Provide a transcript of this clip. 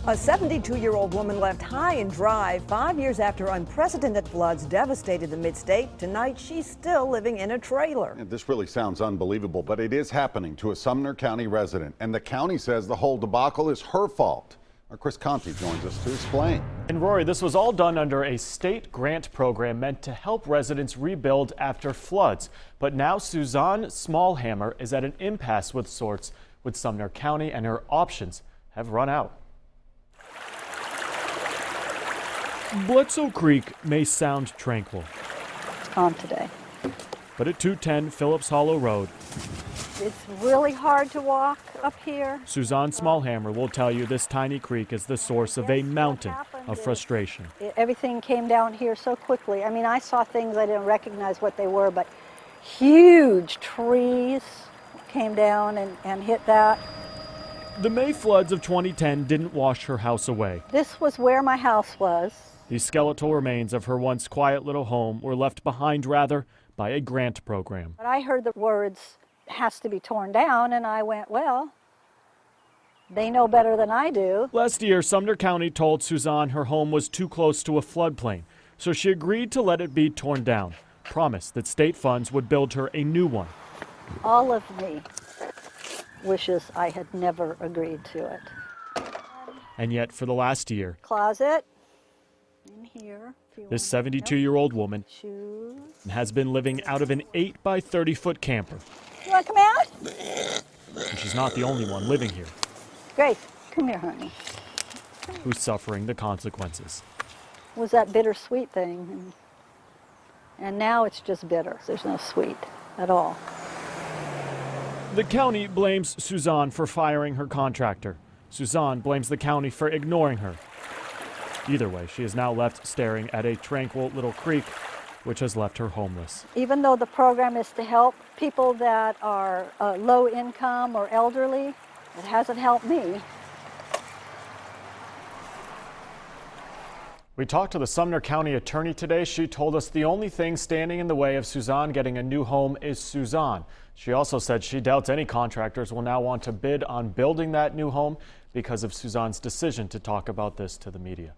A 72-year-old woman left high and dry 5 years after unprecedented floods devastated the mid-state. Tonight, she's still living in a trailer. And this really sounds unbelievable, but it is happening to a Sumner County resident. And the county says the whole debacle is her fault. Our Chris Conti joins us to explain. And Rory, this was all done under a state grant program meant to help residents rebuild after floods. But now Suzanne Smallhammer is at an impasse with sorts with Sumner County, and her options have run out. Bledsoe Creek may sound tranquil. It's calm today. But at 210 Phillips Hollow Road, It's really hard to walk up here. Suzanne Smallhammer will tell you this tiny creek is the source of a mountain of frustration. Everything came down here so quickly. I mean, I saw things I didn't recognize what they were, but huge trees came down and hit that. The May floods of 2010 didn't wash her house away. This was where my house was. The skeletal remains of her once quiet little home were left behind, rather, by a grant program. But I heard the words, has to be torn down, and I went, well, they know better than I do. Last year, Sumner County told Suzanne her home was too close to a floodplain, so she agreed to let it be torn down, promised that state funds would build her a new one. All of me wishes I had never agreed to it. And yet, for the last year, Closet in here. this 72-year-old woman Shoes. has been living out of an 8 by 30-foot camper. You want to come out? And she's not the only one living here Grace, come here, honey. who's suffering the consequences. It was that bittersweet thing. And now it's just bitter. There's no sweet at all. The county blames Suzanne for firing her contractor. Suzanne blames the county for ignoring her. Either way, she is now left staring at a tranquil little creek, which has left her homeless. Even though the program is to help people that are low income or elderly, it hasn't helped me. We talked to the Sumner County attorney today. She told us the only thing standing in the way of Suzanne getting a new home is Suzanne. She also said she doubts any contractors will now want to bid on building that new home because of Suzanne's decision to talk about this to the media.